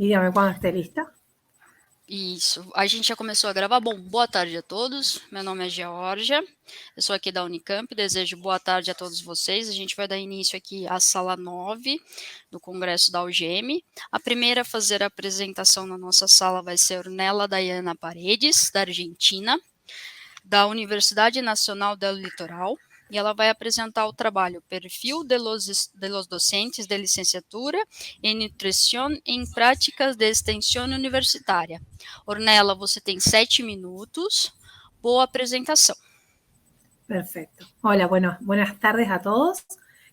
E dígame quando esté lista. Isso, a gente já começou a gravar. Bom, boa tarde a todos, meu nome é Georgia, eu sou aqui da Unicamp, desejo boa tarde a todos vocês. A gente vai dar início aqui à sala 9 do Congresso da UGM. A primeira a fazer a apresentação na nossa sala vai ser Ornella Dayana Paredes, da Argentina, da Universidade Nacional del Litoral, e ela vai apresentar o trabalho Perfil de los Docentes de Licenciatura em Nutrição em Práticas de Extensão Universitária. Ornella, você tem 7 minutos. Boa apresentação. Perfecto. Hola, bueno, buenas tardes a todos.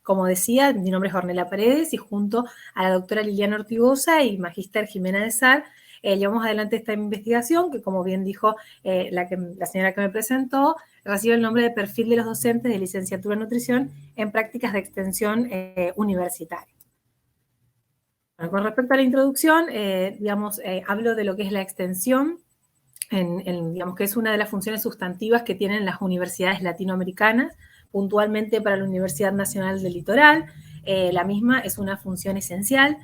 Como decía, mi nombre es Ornella Paredes y junto a la doctora Liliana Ortigosa y magíster Jimena de Sar, llevamos adelante esta investigación que, como bien dijo la señora que me presentó, recibe el nombre de Perfil de los Docentes de Licenciatura en Nutrición en Prácticas de Extensión Universitaria. Bueno, con respecto a la introducción, hablo de lo que es la extensión, digamos que es una de las funciones sustantivas que tienen las universidades latinoamericanas, puntualmente para la Universidad Nacional del Litoral. La misma es una función esencial.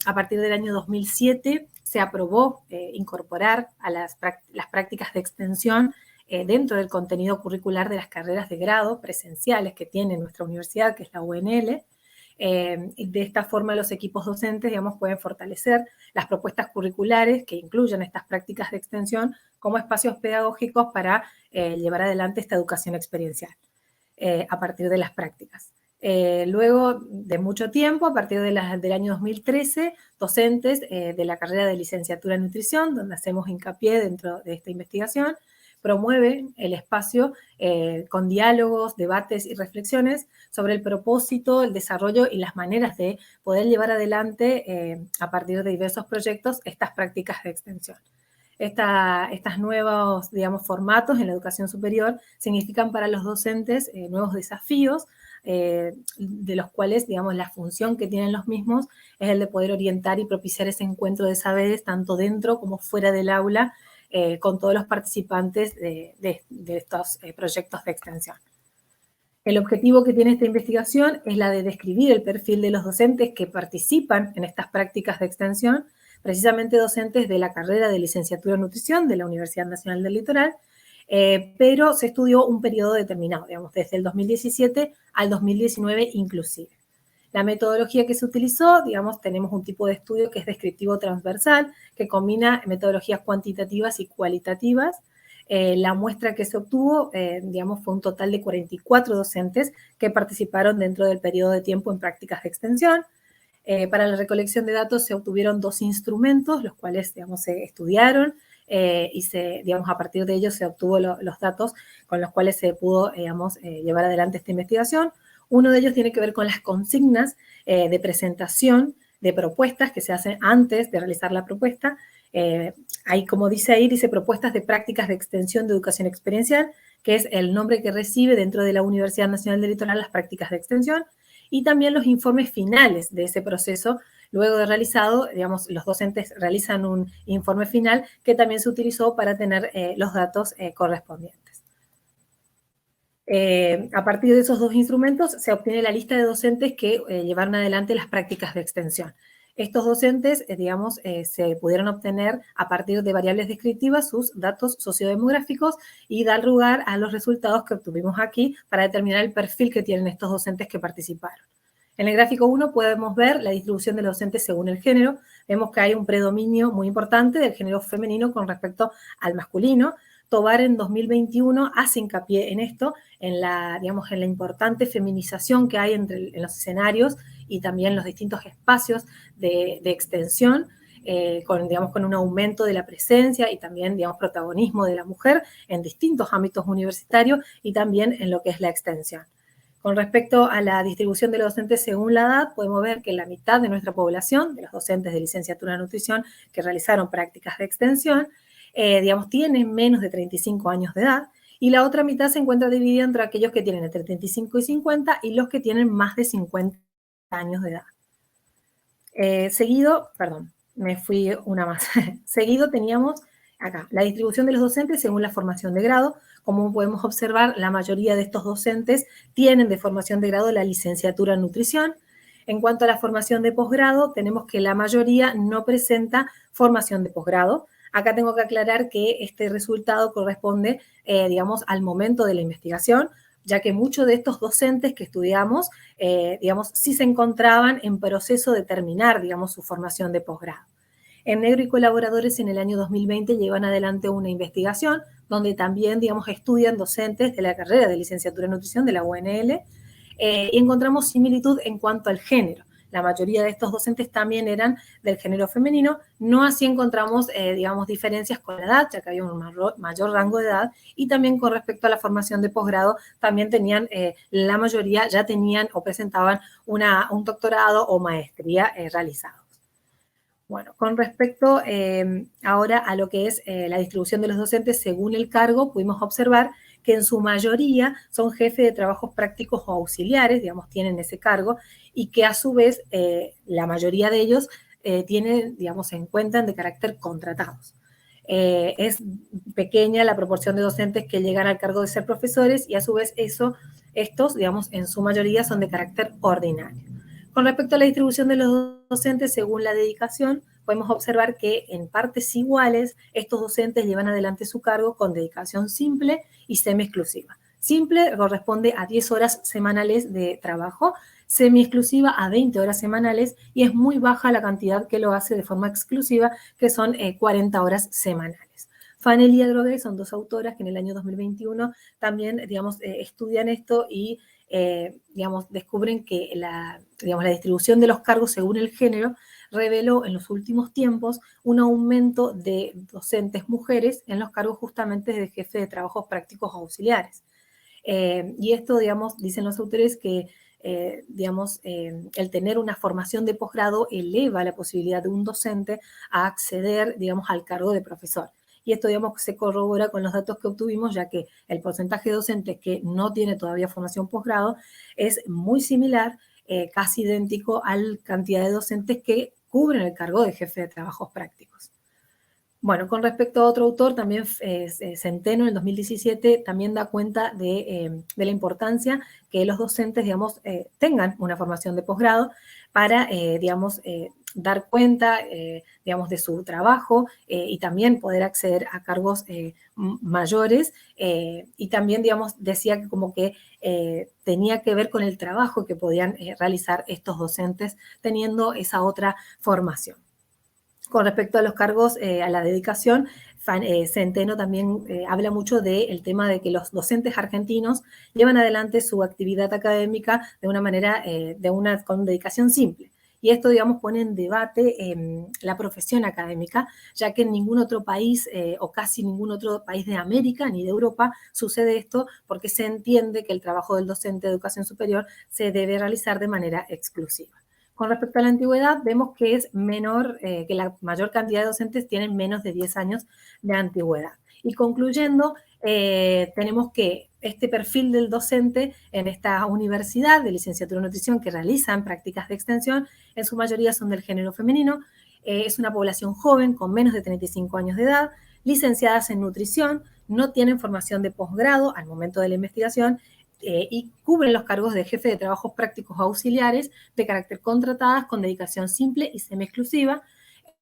A partir del año 2007 se aprobó incorporar a las prácticas de extensión dentro del contenido curricular de las carreras de grado presenciales que tiene nuestra universidad, que es la UNL. De esta forma los equipos docentes, digamos, pueden fortalecer las propuestas curriculares que incluyen estas prácticas de extensión como espacios pedagógicos para llevar adelante esta educación experiencial a partir de las prácticas. Luego de mucho tiempo, a partir del año 2013, docentes de la carrera de licenciatura en nutrición, donde hacemos hincapié dentro de esta investigación, promueven el espacio con diálogos, debates y reflexiones sobre el propósito, el desarrollo y las maneras de poder llevar adelante a partir de diversos proyectos estas prácticas de extensión. Estos nuevos, digamos, formatos en la educación superior significan para los docentes nuevos desafíos, de los cuales, digamos, la función que tienen los mismos es el de poder orientar y propiciar ese encuentro de saberes tanto dentro como fuera del aula con todos los participantes de estos proyectos de extensión. El objetivo que tiene esta investigación es la de describir el perfil de los docentes que participan en estas prácticas de extensión, precisamente docentes de la carrera de licenciatura en nutrición de la Universidad Nacional del Litoral, pero se estudió un periodo determinado, digamos, desde el 2017 al 2019 inclusive. La metodología que se utilizó, digamos, tenemos un tipo de estudio que es descriptivo transversal, que combina metodologías cuantitativas y cualitativas. La muestra que se obtuvo, digamos, fue un total de 44 docentes que participaron dentro del periodo de tiempo en prácticas de extensión. Para la recolección de datos se obtuvieron 2 instrumentos, los cuales, digamos, se estudiaron y digamos, a partir de ellos se obtuvo los datos con los cuales se pudo, digamos, llevar adelante esta investigación. Uno de ellos tiene que ver con las consignas de presentación de propuestas que se hacen antes de realizar la propuesta. Ahí, como dice ahí, dice propuestas de prácticas de extensión de educación experiencial, que es el nombre que recibe dentro de la Universidad Nacional del Litoral las prácticas de extensión, y también los informes finales de ese proceso. Luego de realizado, digamos, los docentes realizan un informe final que también se utilizó para tener los datos correspondientes. A partir de esos 2 instrumentos se obtiene la lista de docentes que llevaron adelante las prácticas de extensión. Estos docentes, digamos, se pudieron obtener a partir de variables descriptivas sus datos sociodemográficos y dar lugar a los resultados que obtuvimos aquí para determinar el perfil que tienen estos docentes que participaron. En el gráfico 1 podemos ver la distribución de los docentes según el género. Vemos que hay un predominio muy importante del género femenino con respecto al masculino. Tovar en 2021 hace hincapié en esto, digamos, en la importante feminización que hay en los escenarios y también los distintos espacios de extensión, con un aumento de la presencia y también, digamos, protagonismo de la mujer en distintos ámbitos universitarios y también en lo que es la extensión. Con respecto a la distribución de los docentes según la edad, podemos ver que la mitad de nuestra población, de los docentes de licenciatura en nutrición que realizaron prácticas de extensión, digamos, tienen menos de 35 años de edad, y la otra mitad se encuentra dividida entre aquellos que tienen entre 35 y 50 y los que tienen más de 50 años de edad. Seguido, perdón, me fui una más. Seguido teníamos acá la distribución de los docentes según la formación de grado. Como podemos observar, la mayoría de estos docentes tienen de formación de grado la licenciatura en nutrición. En cuanto a la formación de posgrado, tenemos que la mayoría no presenta formación de posgrado. Acá tengo que aclarar que este resultado corresponde, digamos, al momento de la investigación, ya que muchos de estos docentes que estudiamos, digamos, sí se encontraban en proceso de terminar, digamos, su formación de posgrado. En Negro y colaboradores en el año 2020 llevan adelante una investigación donde también, digamos, estudian docentes de la carrera de licenciatura en nutrición de la UNL, y encontramos similitud en cuanto al género. La mayoría de estos docentes también eran del género femenino, no así encontramos, digamos, diferencias con la edad, ya que había un mayor rango de edad, y también con respecto a la formación de posgrado, también tenían, la mayoría ya tenían o presentaban un doctorado o maestría realizado. Bueno, con respecto ahora a lo que es la distribución de los docentes según el cargo, pudimos observar que en su mayoría son jefes de trabajos prácticos o auxiliares, digamos, tienen ese cargo, y que a su vez la mayoría de ellos tienen, digamos, se encuentran de carácter contratados. Es pequeña la proporción de docentes que llegan al cargo de ser profesores y a su vez estos, digamos, en su mayoría son de carácter ordinario. Con respecto a la distribución de los docentes según la dedicación, podemos observar que en partes iguales estos docentes llevan adelante su cargo con dedicación simple y semi-exclusiva. Simple corresponde a 10 horas semanales de trabajo, semi-exclusiva a 20 horas semanales y es muy baja la cantidad que lo hace de forma exclusiva, que son 40 horas semanales. Fanel y Adrogué son dos autoras que en el año 2021 también, digamos, estudian esto y digamos, descubren que digamos, la distribución de los cargos según el género reveló en los últimos tiempos un aumento de docentes mujeres en los cargos justamente de jefe de trabajos prácticos auxiliares. Y esto, digamos, dicen los autores que digamos, el tener una formación de posgrado eleva la posibilidad de un docente a acceder, digamos, al cargo de profesor. Y esto, digamos, se corrobora con los datos que obtuvimos, ya que el porcentaje de docentes que no tiene todavía formación posgrado es muy similar, casi idéntico a la cantidad de docentes que cubren el cargo de jefe de trabajos prácticos. Bueno, con respecto a otro autor, también Centeno, en el 2017, también da cuenta de la importancia que los docentes, digamos, tengan una formación de posgrado para, digamos, dar cuenta, digamos, de su trabajo y también poder acceder a cargos mayores. Y también, digamos, decía que como que tenía que ver con el trabajo que podían realizar estos docentes teniendo esa otra formación. Con respecto a los cargos, a la dedicación, Centeno también habla mucho del tema de que los docentes argentinos llevan adelante su actividad académica de una manera, con dedicación simple. Y esto, digamos, pone en debate la profesión académica, ya que en ningún otro país o casi ningún otro país de América ni de Europa sucede esto, porque se entiende que el trabajo del docente de educación superior se debe realizar de manera exclusiva. Con respecto a la antigüedad, vemos que es menor, que la mayor cantidad de docentes tienen menos de 10 años de antigüedad. Y concluyendo, tenemos que este perfil del docente en esta universidad de licenciatura en nutrición que realizan prácticas de extensión, en su mayoría son del género femenino, es una población joven con menos de 35 años de edad, licenciadas en nutrición, no tienen formación de posgrado al momento de la investigación y cubren los cargos de jefe de trabajos prácticos auxiliares de carácter contratadas con dedicación simple y semi-exclusiva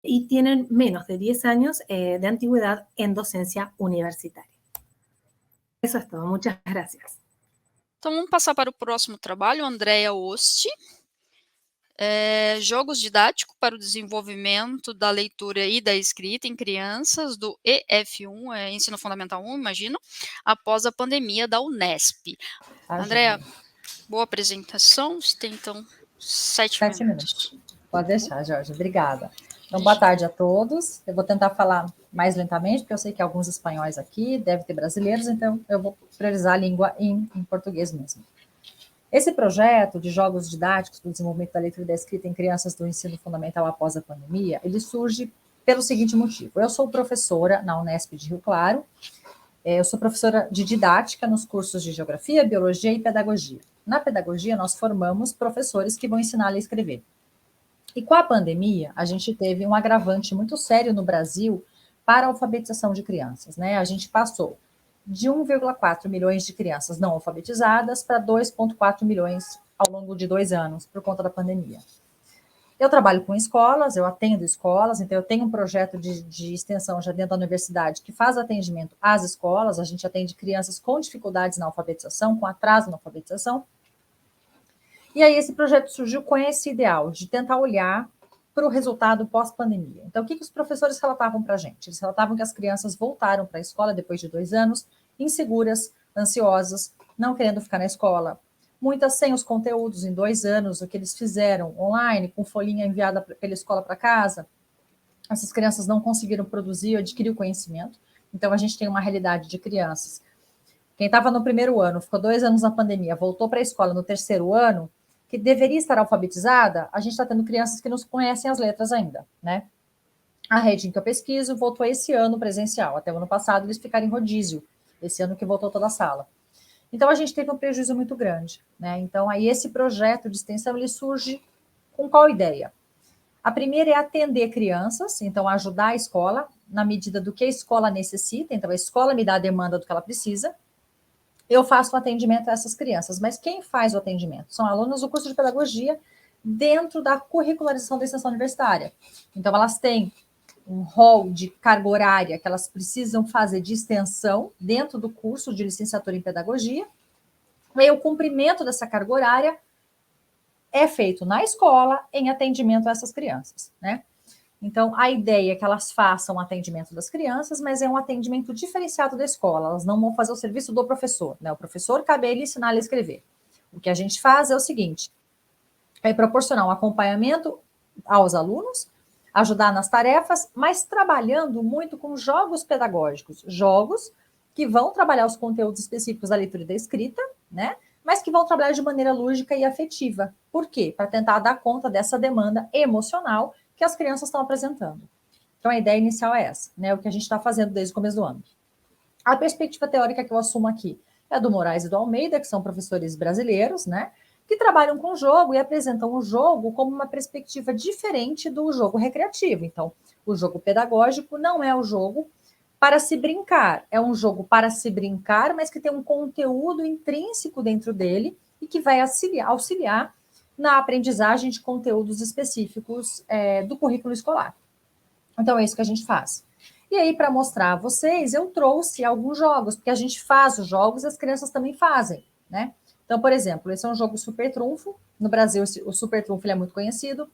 y tienen menos de 10 años de antigüedad en docencia universitaria. Eso es todo. Muchas gracias. Então, vamos passar para o próximo trabalho, Andrea Osti. Jogos didáticos para o desenvolvimento da leitura e da escrita em crianças do EF1, Ensino Fundamental 1, imagino, após a pandemia da Unesp. Andrea, boa apresentação, você tem então 7 minutos. Pode deixar, Jorge, obrigada. Então, boa tarde a todos. Eu vou tentar falar mais lentamente, porque eu sei que há alguns espanhóis aqui, deve ter brasileiros, então eu vou priorizar a língua em português mesmo. Esse projeto de jogos didáticos para o desenvolvimento da leitura e da escrita em crianças do ensino fundamental após a pandemia, ele surge pelo seguinte motivo. Eu sou professora na Unesp de Rio Claro, eu sou professora de didática nos cursos de Geografia, Biologia e Pedagogia. Na pedagogia, nós formamos professores que vão ensinar a ler e escrever. E com a pandemia, a gente teve um agravante muito sério no Brasil para a alfabetização de crianças, né? A gente passou de 1,4 milhões de crianças não alfabetizadas para 2,4 milhões ao longo de 2 anos, por conta da pandemia. Eu trabalho com escolas, eu atendo escolas, então eu tenho um projeto de extensão já dentro da universidade que faz atendimento às escolas, a gente atende crianças com dificuldades na alfabetização, com atraso na alfabetização. E aí esse projeto surgiu com esse ideal de tentar olhar para o resultado pós-pandemia. Então, o que os professores relatavam para a gente? Eles relatavam que as crianças voltaram para a escola depois de 2 anos, inseguras, ansiosas, não querendo ficar na escola, muitas sem os conteúdos em 2 anos, o que eles fizeram online, com folhinha enviada pela escola para casa. Essas crianças não conseguiram produzir ou adquirir o conhecimento. Então, a gente tem uma realidade de crianças. Quem estava no primeiro ano, ficou 2 anos na pandemia, voltou para a escola no terceiro ano, que deveria estar alfabetizada, a gente está tendo crianças que não conhecem as letras ainda, né? A rede em que eu pesquiso voltou esse ano presencial. Até o ano passado eles ficaram em rodízio. Esse ano que voltou toda a sala. Então, a gente teve um prejuízo muito grande, né? Então, aí esse projeto de extensão, ele surge com qual ideia? A primeira é atender crianças, então ajudar a escola na medida do que a escola necessita. Então, a escola me dá a demanda do que ela precisa. Eu faço o atendimento a essas crianças, mas quem faz o atendimento? São alunos do curso de pedagogia dentro da curricularização da extensão universitária. Então, elas têm um rol de carga horária que elas precisam fazer de extensão dentro do curso de licenciatura em pedagogia. E aí, o cumprimento dessa carga horária é feito na escola em atendimento a essas crianças, né? Então, a ideia é que elas façam o atendimento das crianças, mas é um atendimento diferenciado da escola. Elas não vão fazer o serviço do professor, né? O professor cabe a ele ensinar a escrever. O que a gente faz é o seguinte, é proporcionar um acompanhamento aos alunos, ajudar nas tarefas, mas trabalhando muito com jogos pedagógicos, jogos que vão trabalhar os conteúdos específicos da leitura e da escrita, né? Mas que vão trabalhar de maneira lúdica e afetiva. Por quê? Para tentar dar conta dessa demanda emocional que as crianças estão apresentando. Então, a ideia inicial é essa, né? O que a gente está fazendo desde o começo do ano. A perspectiva teórica que eu assumo aqui é a do Moraes e do Almeida, que são professores brasileiros, né? Que trabalham com o jogo e apresentam o jogo como uma perspectiva diferente do jogo recreativo. Então, o jogo pedagógico não é o jogo para se brincar, é um jogo para se brincar, mas que tem um conteúdo intrínseco dentro dele e que vai auxiliar na aprendizagem de conteúdos específicos do currículo escolar. Então, é isso que a gente faz. E aí, para mostrar a vocês, eu trouxe alguns jogos, porque a gente faz os jogos e as crianças também fazem, né? Então, por exemplo, esse é um jogo Super Trunfo. No Brasil, o Super Trunfo é muito conhecido.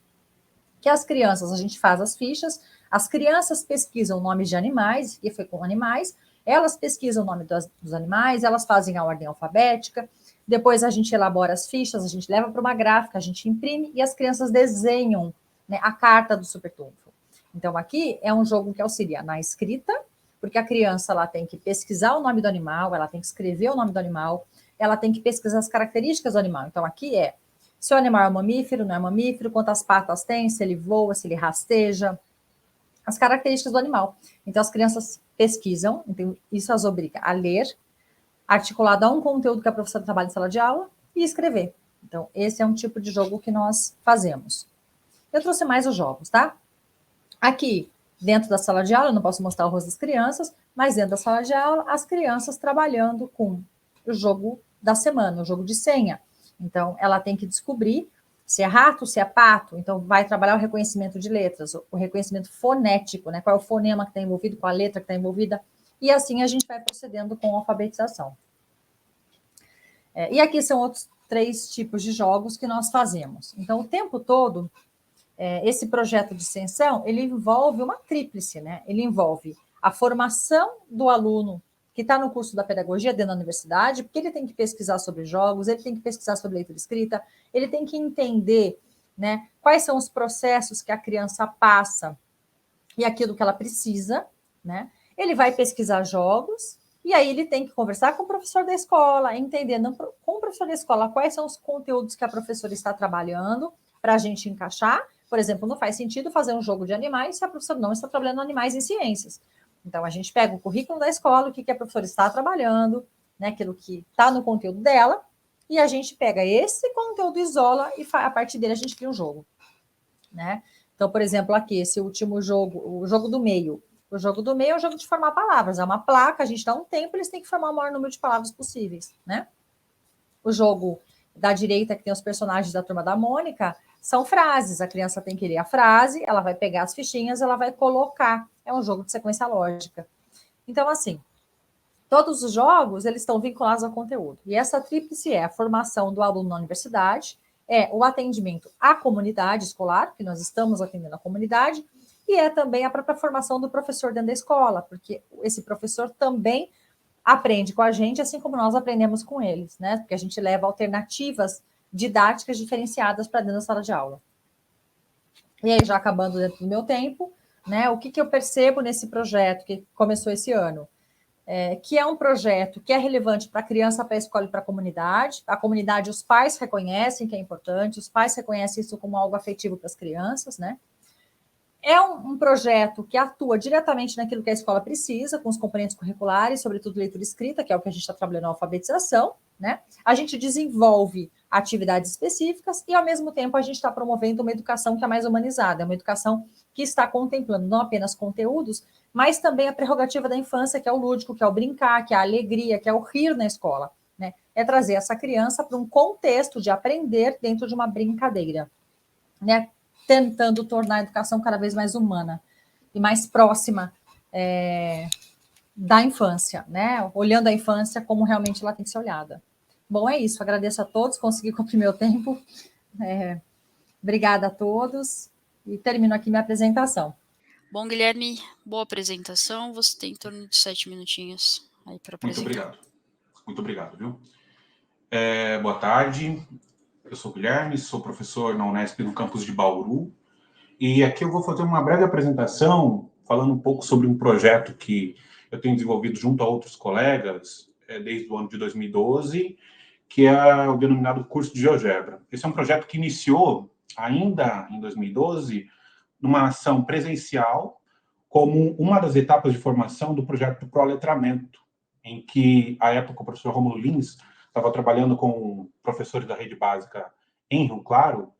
Que as crianças, a gente faz as fichas, as crianças pesquisam nomes de animais, e foi com animais, elas pesquisam o nome dos animais, elas fazem a ordem alfabética, depois a gente elabora as fichas, a gente leva para uma gráfica, a gente imprime e as crianças desenham, né, a carta do Super Trunfo. Então, aqui é um jogo que auxilia na escrita, porque a criança ela tem que pesquisar o nome do animal, ela tem que escrever o nome do animal, ela tem que pesquisar as características do animal. Então, aqui é se o animal é mamífero, não é mamífero, quantas patas tem, se ele voa, se ele rasteja, as características do animal. Então, as crianças pesquisam, então isso as obriga a ler, articulado a um conteúdo que a professora trabalha em sala de aula, e escrever. Então, esse é um tipo de jogo que nós fazemos. Eu trouxe mais os jogos, tá? Aqui, dentro da sala de aula, eu não posso mostrar o rosto das crianças, mas dentro da sala de aula, as crianças trabalhando com o jogo da semana, o jogo de senha. Então, ela tem que descobrir se é rato, se é pato. Então, vai trabalhar o reconhecimento de letras, o reconhecimento fonético, né? Qual é o fonema que está envolvido, qual a letra que está envolvida. E assim a gente vai procedendo com a alfabetização. E aqui são outros 3 tipos de jogos que nós fazemos. Então, o tempo todo, esse projeto de extensão, ele envolve uma tríplice, né? Ele envolve a formação do aluno que está no curso da pedagogia dentro da universidade, porque ele tem que pesquisar sobre jogos, ele tem que pesquisar sobre leitura e escrita, ele tem que entender, né, quais são os processos que a criança passa e aquilo que ela precisa, né? Ele vai pesquisar jogos, e aí ele tem que conversar com o professor da escola, entendendo com o professor da escola quais são os conteúdos que a professora está trabalhando para a gente encaixar. Por exemplo, não faz sentido fazer um jogo de animais se a professora não está trabalhando animais em ciências. Então, a gente pega o currículo da escola, o que a professora está trabalhando, né, aquilo que está no conteúdo dela, e a gente pega esse conteúdo, isola, e a partir dele a gente cria um jogo, né? Então, por exemplo, aqui, esse último jogo, o jogo do meio. O jogo do meio é um jogo de formar palavras, é uma placa, a gente dá um tempo, eles têm que formar o maior número de palavras possíveis, né? O jogo da direita, que tem os personagens da Turma da Mônica, são frases. A criança tem que ler a frase, ela vai pegar as fichinhas, ela vai colocar. É um jogo de sequência lógica. Então, assim, todos os jogos, eles estão vinculados ao conteúdo. E essa tríplice é a formação do aluno na universidade, é o atendimento à comunidade escolar, que nós estamos atendendo a comunidade, e é também a própria formação do professor dentro da escola, porque esse professor também aprende com a gente, assim como nós aprendemos com eles, né? Porque a gente leva alternativas didáticas diferenciadas para dentro da sala de aula. E aí, já acabando dentro do meu tempo, né? O que eu percebo nesse projeto que começou esse ano? Que é um projeto que é relevante para a criança, para a escola e para a comunidade, os pais reconhecem que é importante, os pais reconhecem isso como algo afetivo para as crianças, né? É um projeto que atua diretamente naquilo que a escola precisa, com os componentes curriculares, sobretudo leitura e escrita, que é o que a gente está trabalhando na alfabetização, né? A gente desenvolve atividades específicas e, ao mesmo tempo, a gente está promovendo uma educação que é mais humanizada, uma educação que está contemplando não apenas conteúdos, mas também a prerrogativa da infância, que é o lúdico, que é o brincar, que é a alegria, que é o rir na escola, né? É trazer essa criança para um contexto de aprender dentro de uma brincadeira, né? Tentando tornar a educação cada vez mais humana e mais próxima da infância, né? Olhando a infância como realmente ela tem que ser olhada. Bom, é isso. Agradeço a todos, consegui cumprir meu tempo. Obrigada a todos e termino aqui minha apresentação. Bom, Guilherme, boa apresentação. Você tem em torno de 7 minutinhos aí para apresentar. Muito obrigado. Muito obrigado, viu? Boa tarde. Eu sou o Guilherme, sou professor na Unesp no campus de Bauru. E aqui eu vou fazer uma breve apresentação falando um pouco sobre um projeto que eu tenho desenvolvido junto a outros colegas desde o ano de 2012, que é o denominado curso de GeoGebra. Esse é um projeto que iniciou ainda em 2012 numa ação presencial como uma das etapas de formação do projeto do Proletramento, em que, à época, o professor Rômulo Lins estava trabalhando com professores da rede básica em Rio Claro,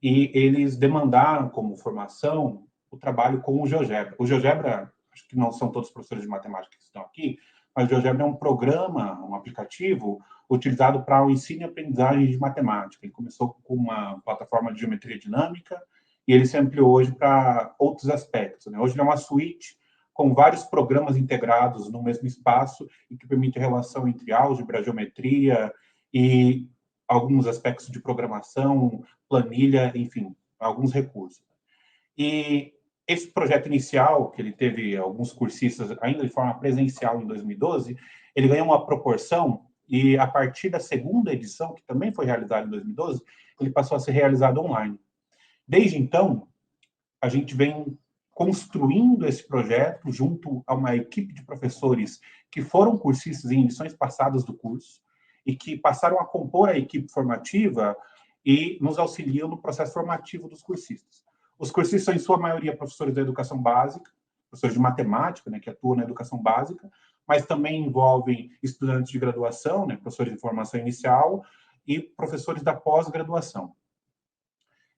e eles demandaram como formação o trabalho com o GeoGebra. O GeoGebra, acho que não são todos os professores de matemática que estão aqui, mas o GeoGebra é um programa, um aplicativo utilizado para o ensino e aprendizagem de matemática. Ele começou com uma plataforma de geometria dinâmica e ele se ampliou hoje para outros aspectos, né? Hoje ele é uma suíte com vários programas integrados no mesmo espaço e que permite a relação entre álgebra, geometria e alguns aspectos de programação, planilha, enfim, alguns recursos. E esse projeto inicial, que ele teve alguns cursistas ainda de forma presencial em 2012, ele ganhou uma proporção e, a partir da segunda edição, que também foi realizada em 2012, ele passou a ser realizado online. Desde então, a gente vem construindo esse projeto junto a uma equipe de professores que foram cursistas em edições passadas do curso e que passaram a compor a equipe formativa e nos auxiliam no processo formativo dos cursistas. Os cursistas são, em sua maioria, professores da educação básica, professores de matemática, né, que atuam na educação básica, mas também envolvem estudantes de graduação, né, professores de formação inicial e professores da pós-graduação.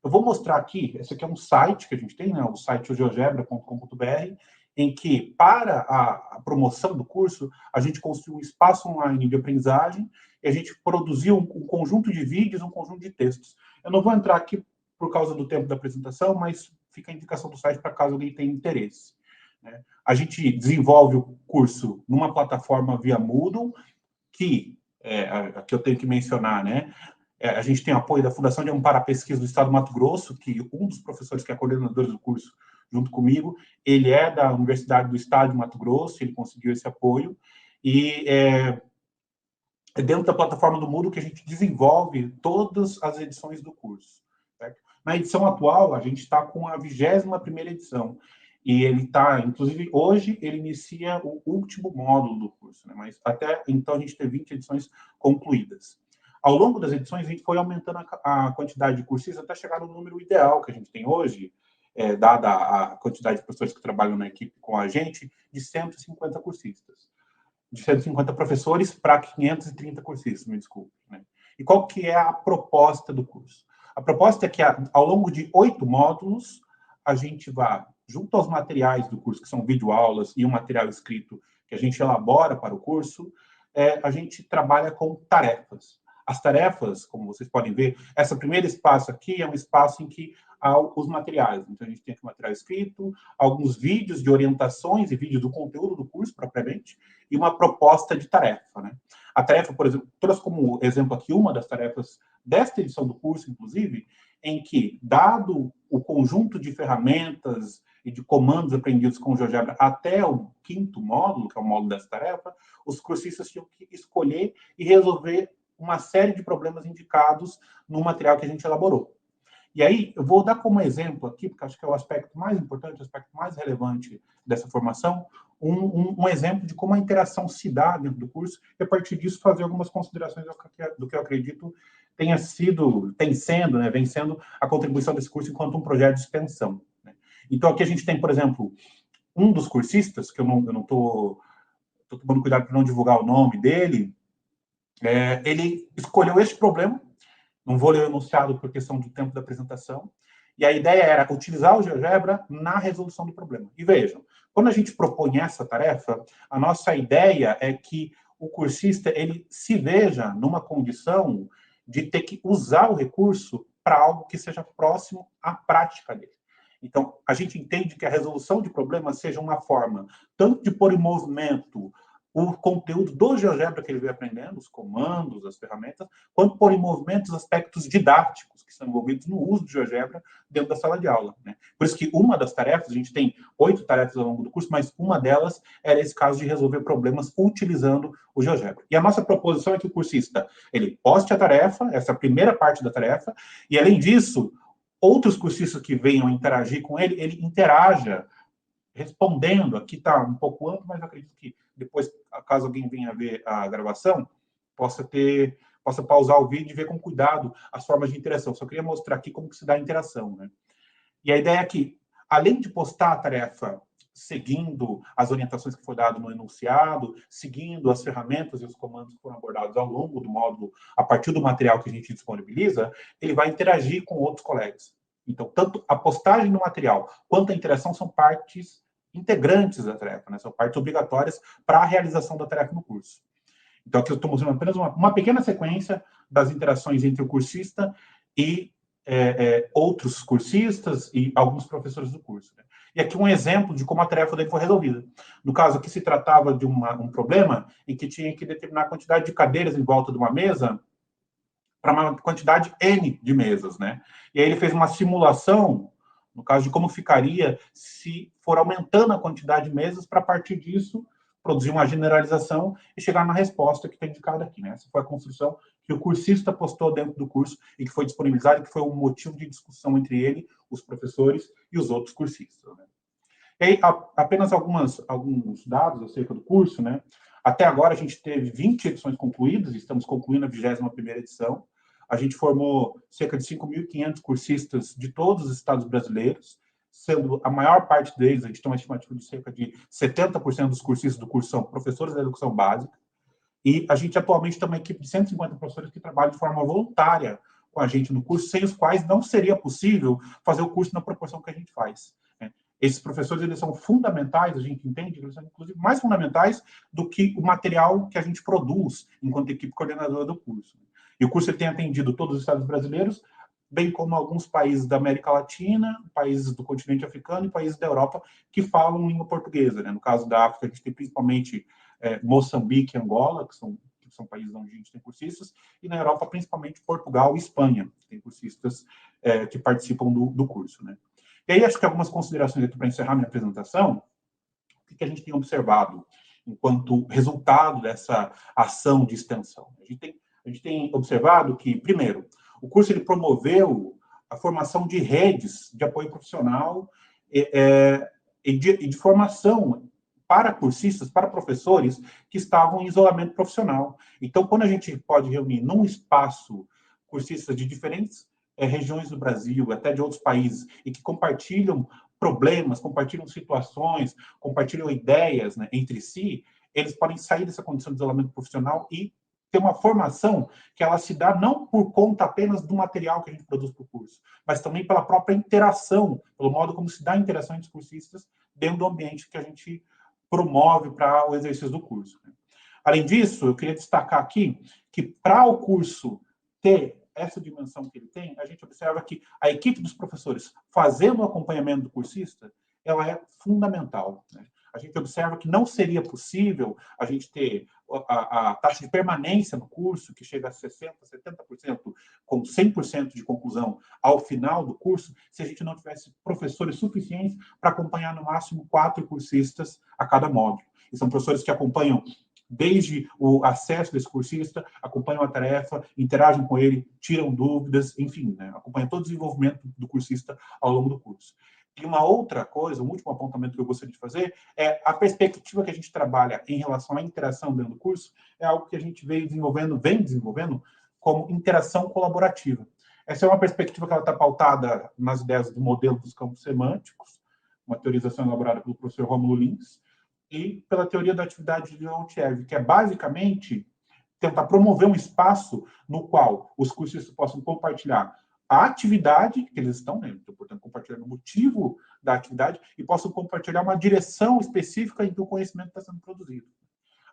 Eu vou mostrar aqui, esse aqui é um site que a gente tem, né, o site geogebra.com.br, em que, para a promoção do curso, a gente construiu um espaço online de aprendizagem e a gente produziu um conjunto de vídeos, um conjunto de textos. Eu não vou entrar aqui por causa do tempo da apresentação, mas fica a indicação do site para caso alguém tenha interesse, né? A gente desenvolve o curso numa plataforma via Moodle, que aqui eu tenho que mencionar, né? A gente tem apoio da Fundação de Amparo à Pesquisa do Estado do Mato Grosso, que um dos professores que é coordenador do curso, junto comigo, ele é da Universidade do Estado de Mato Grosso, ele conseguiu esse apoio, e é dentro da plataforma do Moodle que a gente desenvolve todas as edições do curso, certo? Na edição atual, a gente está com a 21ª edição, e ele está, inclusive, hoje ele inicia o último módulo do curso, né? Mas até então a gente tem 20 edições concluídas. Ao longo das edições, a gente foi aumentando a quantidade de cursistas até chegar no número ideal que a gente tem hoje, dada a quantidade de professores que trabalham na equipe com a gente, de 150 cursistas. De 150 professores para 530 cursistas, me desculpe, né? E qual que é a proposta do curso? A proposta é que, ao longo de 8 módulos, a gente vá, junto aos materiais do curso, que são videoaulas e um material escrito que a gente elabora para o curso, a gente trabalha com tarefas. As tarefas, como vocês podem ver, esse primeiro espaço aqui é um espaço em que há os materiais. Então, a gente tem aqui o material escrito, alguns vídeos de orientações e vídeos do conteúdo do curso, propriamente, e uma proposta de tarefa, né? A tarefa, por exemplo, trouxe como exemplo aqui uma das tarefas desta edição do curso, inclusive, em que, dado o conjunto de ferramentas e de comandos aprendidos com o GeoGebra até o 5º módulo, que é o módulo dessa tarefa, os cursistas tinham que escolher e resolver uma série de problemas indicados no material que a gente elaborou. E aí, eu vou dar como exemplo aqui, porque acho que é o aspecto mais importante, o aspecto mais relevante dessa formação, um exemplo de como a interação se dá dentro do curso, e a partir disso fazer algumas considerações do que eu acredito vem sendo a contribuição desse curso enquanto um projeto de extensão, né? Então, aqui a gente tem, por exemplo, um dos cursistas, que eu não estou tomando cuidado para não divulgar o nome dele, ele escolheu este problema. Não vou ler o enunciado por questão do tempo da apresentação. E a ideia era utilizar o GeoGebra na resolução do problema. E vejam, quando a gente propõe essa tarefa, a nossa ideia é que o cursista ele se veja numa condição de ter que usar o recurso para algo que seja próximo à prática dele. Então, a gente entende que a resolução de problemas seja uma forma tanto de pôr em movimento o conteúdo do GeoGebra que ele vem aprendendo, os comandos, as ferramentas, quanto pôr em movimento os aspectos didáticos que são envolvidos no uso do GeoGebra dentro da sala de aula, né? Por isso que uma das tarefas, a gente tem 8 tarefas ao longo do curso, mas uma delas era esse caso de resolver problemas utilizando o GeoGebra. E a nossa proposição é que o cursista, ele poste a tarefa, essa primeira parte da tarefa, e além disso, outros cursistas que venham interagir com ele, ele interaja respondendo. Aqui está um pouco amplo, mas acredito que depois, caso alguém venha ver a gravação, possa pausar o vídeo e ver com cuidado as formas de interação. Só queria mostrar aqui como que se dá a interação, né? E a ideia é que, além de postar a tarefa seguindo as orientações que foi dado no enunciado, seguindo as ferramentas e os comandos que foram abordados ao longo do módulo, a partir do material que a gente disponibiliza, ele vai interagir com outros colegas. Então, tanto a postagem do material quanto a interação são partes integrantes da tarefa, né? São partes obrigatórias para a realização da tarefa no curso. Então, aqui eu estou mostrando apenas uma pequena sequência das interações entre o cursista e outros cursistas e alguns professores do curso, né? E aqui um exemplo de como a tarefa dele foi resolvida. No caso, aqui se tratava de um problema em que tinha que determinar a quantidade de cadeiras em volta de uma mesa para uma quantidade N de mesas, né? E aí ele fez uma simulação, no caso de como ficaria se for aumentando a quantidade de mesas, para, a partir disso, produzir uma generalização e chegar na resposta que está indicada aqui, né? Essa foi a construção que o cursista postou dentro do curso e que foi disponibilizado e que foi um motivo de discussão entre ele, os professores e os outros cursistas, né? E aí, apenas alguns dados acerca do curso, né? Até agora, a gente teve 20 edições concluídas, estamos concluindo a 21ª edição. A gente formou cerca de 5.500 cursistas de todos os estados brasileiros, sendo a maior parte deles, a gente tem uma estimativa de cerca de 70% dos cursistas do curso são professores da educação básica, e a gente atualmente tem uma equipe de 150 professores que trabalham de forma voluntária com a gente no curso, sem os quais não seria possível fazer o curso na proporção que a gente faz, né? Esses professores, eles são fundamentais, a gente entende que eles são, inclusive, mais fundamentais do que o material que a gente produz enquanto equipe coordenadora do curso. E o curso ele tem atendido todos os estados brasileiros, bem como alguns países da América Latina, países do continente africano e países da Europa que falam língua portuguesa, né? No caso da África, a gente tem principalmente Moçambique e Angola, que são países onde a gente tem cursistas, e na Europa, principalmente Portugal e Espanha, que tem cursistas que participam do curso, né? E aí, acho que algumas considerações aqui para encerrar minha apresentação. O que a gente tem observado enquanto resultado dessa ação de extensão? A gente tem observado que, primeiro, o curso ele promoveu a formação de redes de apoio profissional e de formação para cursistas, para professores que estavam em isolamento profissional. Então, quando a gente pode reunir num espaço cursistas de diferentes regiões do Brasil, até de outros países, e que compartilham problemas, compartilham situações, compartilham ideias, né, entre si, eles podem sair dessa condição de isolamento profissional e ter uma formação que ela se dá não por conta apenas do material que a gente produz para o curso, mas também pela própria interação, pelo modo como se dá a interação entre os cursistas dentro do ambiente que a gente promove para o exercício do curso, né? Além disso, eu queria destacar aqui que para o curso ter essa dimensão que ele tem, a gente observa que a equipe dos professores fazendo o acompanhamento do cursista, ela é fundamental, né? A gente observa que não seria possível a gente ter a taxa de permanência no curso, que chega a 60%, 70%, com 100% de conclusão ao final do curso, se a gente não tivesse professores suficientes para acompanhar no máximo 4 cursistas a cada módulo. E são professores que acompanham desde o acesso desse cursista, acompanham a tarefa, interagem com ele, tiram dúvidas, enfim, né? Acompanham todo o desenvolvimento do cursista ao longo do curso. E uma outra coisa, um último apontamento que eu gostaria de fazer, é a perspectiva que a gente trabalha em relação à interação dentro do curso, é algo que a gente vem desenvolvendo como interação colaborativa. Essa é uma perspectiva que ela está pautada nas ideias do modelo dos campos semânticos, uma teorização elaborada pelo professor Rômulo Lins, e pela teoria da atividade de Leontiev, que é basicamente tentar promover um espaço no qual os cursistas possam compartilhar a atividade que eles estão, né? Então, portanto, compartilhando o motivo da atividade e possam compartilhar uma direção específica em que o conhecimento está sendo produzido.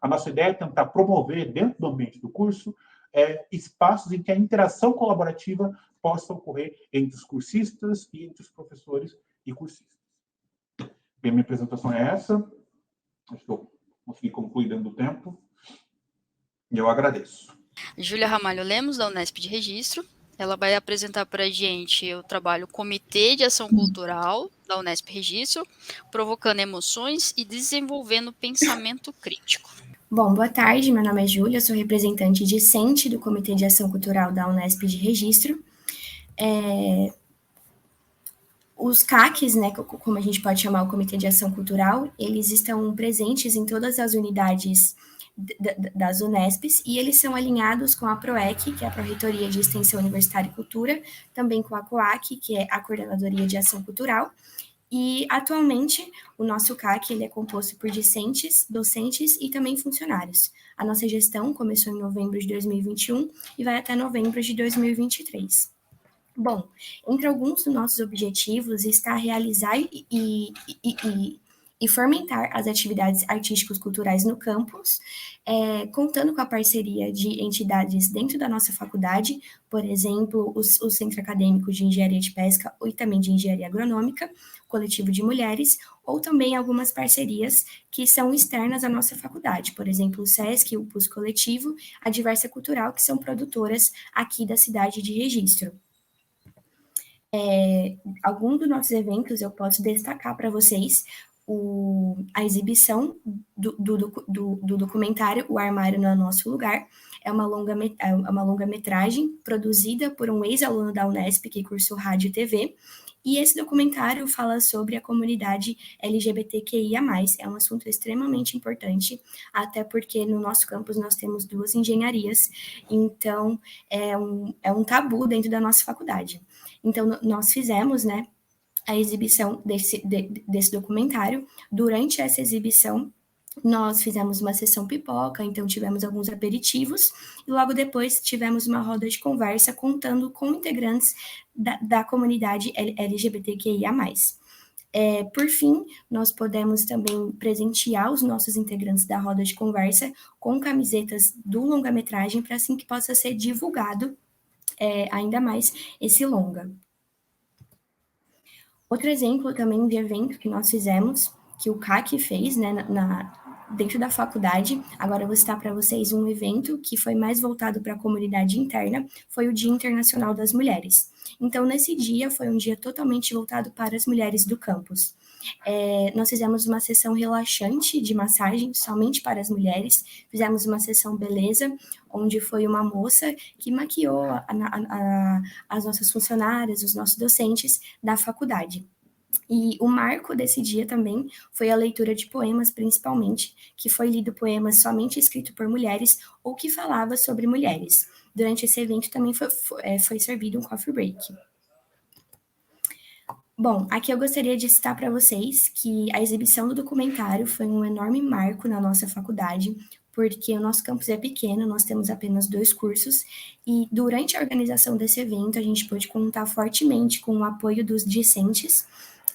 A nossa ideia é tentar promover, dentro do ambiente do curso, espaços em que a interação colaborativa possa ocorrer entre os cursistas e entre os professores e cursistas. Bem, minha apresentação é essa. Acho que eu consegui concluir dentro do tempo. E eu agradeço. Júlia Ramalho Lemos, da Unesp de Registro. Ela vai apresentar para a gente o trabalho Comitê de Ação Cultural da Unesp Registro, provocando emoções e desenvolvendo pensamento crítico. Bom, boa tarde, meu nome é Júlia, eu sou representante discente do Comitê de Ação Cultural da Unesp de Registro. Os CACs, né, como a gente pode chamar o Comitê de Ação Cultural, eles estão presentes em todas as unidades das Unesps, e eles são alinhados com a PROEC, que é a Pró-Reitoria de Extensão Universitária e Cultura, também com a COAC, que é a Coordenadoria de Ação Cultural, e atualmente o nosso CAC ele é composto por discentes, docentes e também funcionários. A nossa gestão começou em novembro de 2021 e vai até novembro de 2023. Bom, entre alguns dos nossos objetivos está realizar e fomentar as atividades artísticos culturais no campus, contando com a parceria de entidades dentro da nossa faculdade, por exemplo, o Centro Acadêmico de Engenharia de Pesca e também de Engenharia Agronômica, Coletivo de Mulheres, ou também algumas parcerias que são externas à nossa faculdade, por exemplo, o SESC, o PUS Coletivo, a Diversa Cultural, que são produtoras aqui da cidade de Registro. Alguns dos nossos eventos eu posso destacar para vocês a exibição do documentário O Armário Não é Nosso Lugar. É uma longa-metragem produzida por um ex-aluno da Unesp que cursou rádio e TV, e esse documentário fala sobre a comunidade LGBTQIA+. É um assunto extremamente importante, até porque no nosso campus nós temos 2 engenharias, então é um tabu dentro da nossa faculdade. Então, nós fizemos, né, a exibição desse documentário. Durante essa exibição, nós fizemos uma sessão pipoca, então tivemos alguns aperitivos, e logo depois tivemos uma roda de conversa contando com integrantes da comunidade LGBTQIA+. Por fim, nós podemos também presentear os nossos integrantes da roda de conversa com camisetas do longa-metragem, para assim que possa ser divulgado ainda mais esse longa. Outro exemplo também de evento que nós fizemos, que o CAC fez, né, dentro da faculdade, agora eu vou citar para vocês um evento que foi mais voltado para a comunidade interna, foi o Dia Internacional das Mulheres. Então, nesse dia, foi um dia totalmente voltado para as mulheres do campus. Nós fizemos uma sessão relaxante de massagem somente para as mulheres, fizemos uma sessão beleza, onde foi uma moça que maquiou as nossas funcionárias, os nossos docentes da faculdade. E o marco desse dia também foi a leitura de poemas, principalmente, que foi lido poemas somente escritos por mulheres ou que falava sobre mulheres. Durante esse evento também foi servido um coffee break. Bom, aqui eu gostaria de citar para vocês que a exibição do documentário foi um enorme marco na nossa faculdade, porque o nosso campus é pequeno, nós temos apenas 2 cursos, e durante a organização desse evento a gente pôde contar fortemente com o apoio dos discentes,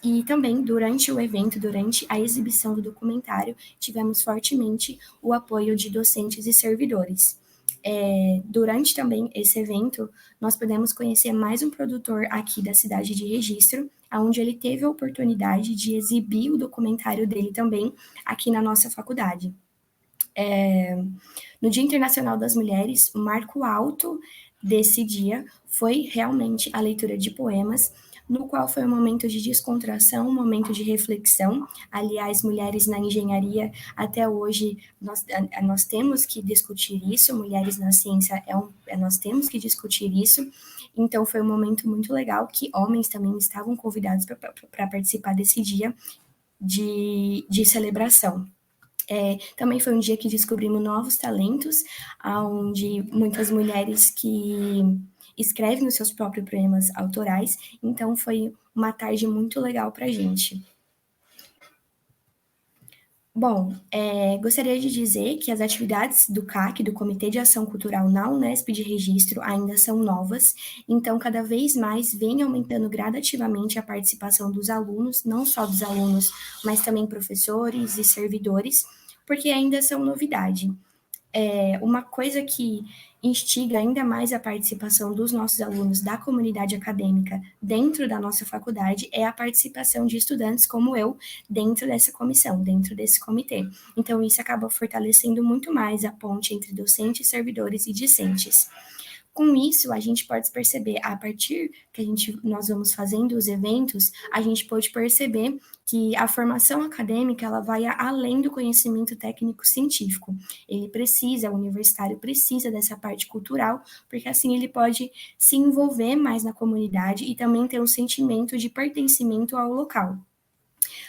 E também, durante o evento, durante a exibição do documentário, tivemos fortemente o apoio de docentes e servidores. Durante também esse evento, nós pudemos conhecer mais um produtor aqui da cidade de Registro, onde ele teve a oportunidade de exibir o documentário dele também aqui na nossa faculdade. No Dia Internacional das Mulheres, o marco alto desse dia foi realmente a leitura de poemas, no qual foi um momento de descontração, um momento de reflexão. Aliás, mulheres na engenharia, até hoje, nós temos que discutir isso, mulheres na ciência, nós temos que discutir isso. Então, foi um momento muito legal que homens também estavam convidados para participar desse dia de celebração. Também foi um dia que descobrimos novos talentos, onde muitas mulheres que escrevem os seus próprios poemas autorais, então foi uma tarde muito legal para a gente. Bom, gostaria de dizer que as atividades do CAC, do Comitê de Ação Cultural na Unesp de Registro, ainda são novas, então cada vez mais vem aumentando gradativamente a participação dos alunos, não só dos alunos, mas também professores e servidores, porque ainda são novidade. Uma coisa que instiga ainda mais a participação dos nossos alunos da comunidade acadêmica dentro da nossa faculdade é a participação de estudantes como eu dentro dessa comissão, dentro desse comitê. Então, isso acaba fortalecendo muito mais a ponte entre docentes, servidores e discentes. Com isso, a gente pode perceber, a partir que nós vamos fazendo os eventos, a gente pode perceber que a formação acadêmica ela vai além do conhecimento técnico-científico. O universitário precisa dessa parte cultural, porque assim ele pode se envolver mais na comunidade e também ter um sentimento de pertencimento ao local.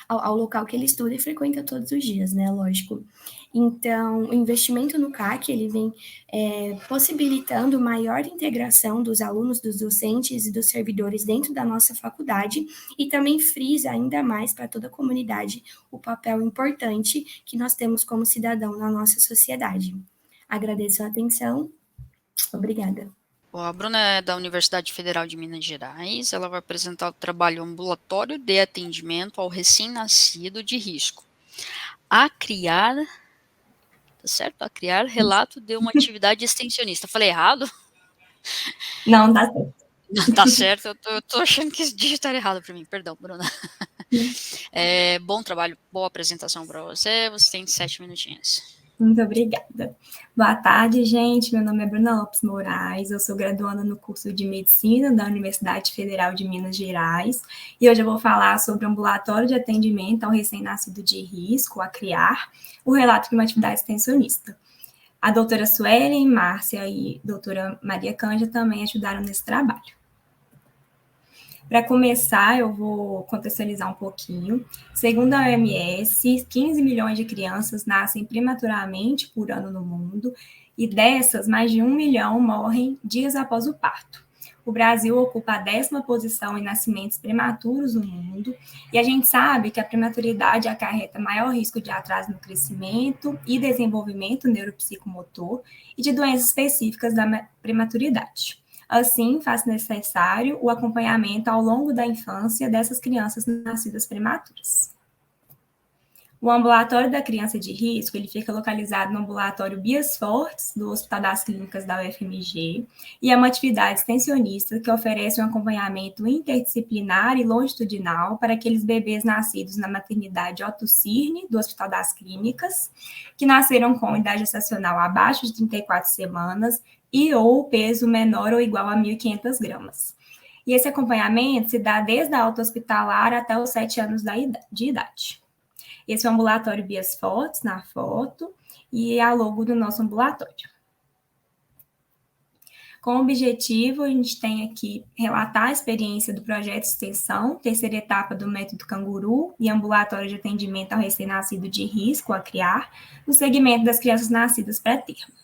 Ao local que ele estuda e frequenta todos os dias, né? Lógico. Então, o investimento no CAC, ele vem possibilitando maior integração dos alunos, dos docentes e dos servidores dentro da nossa faculdade e também frisa ainda mais para toda a comunidade o papel importante que nós temos como cidadão na nossa sociedade. Agradeço a atenção. Obrigada. Bom, a Bruna é da Universidade Federal de Minas Gerais, ela vai apresentar o trabalho ambulatório de atendimento ao recém-nascido de risco. A criar relato de uma atividade extensionista. Falei errado? Não, tá certo. Não, tá certo, eu tô achando que digitaram errado para mim, perdão, Bruna. Bom trabalho, boa apresentação para você tem 7 minutinhos. Muito obrigada. Boa tarde, gente. Meu nome é Bruna Lopes Moraes, eu sou graduanda no curso de Medicina da Universidade Federal de Minas Gerais e hoje eu vou falar sobre o ambulatório de atendimento ao recém-nascido de risco, a CRIAR, o relato de uma atividade extensionista. A doutora Suelen, Márcia e a doutora Maria Cândia também ajudaram nesse trabalho. Para começar, eu vou contextualizar um pouquinho. Segundo a OMS, 15 milhões de crianças nascem prematuramente por ano no mundo, e dessas, mais de 1 milhão morrem dias após o parto. O Brasil ocupa a 10ª posição em nascimentos prematuros no mundo, e a gente sabe que a prematuridade acarreta maior risco de atraso no crescimento e desenvolvimento neuropsicomotor e de doenças específicas da prematuridade. Assim, faz necessário o acompanhamento ao longo da infância dessas crianças nascidas prematuras. O ambulatório da criança de risco, ele fica localizado no ambulatório Bias Fortes, do Hospital das Clínicas da UFMG, e é uma atividade extensionista que oferece um acompanhamento interdisciplinar e longitudinal para aqueles bebês nascidos na maternidade Otto Cirne, do Hospital das Clínicas, que nasceram com idade gestacional abaixo de 34 semanas e ou peso menor ou igual a 1.500 gramas. E esse acompanhamento se dá desde a alta hospitalar até os 7 anos de idade. Esse é o ambulatório Bias Fortes, na foto, e é a logo do nosso ambulatório. Com o objetivo, a gente tem aqui relatar a experiência do projeto de extensão, terceira etapa do método Canguru e ambulatório de atendimento ao recém-nascido de risco, a CRIAR, no segmento das crianças nascidas pré-termo.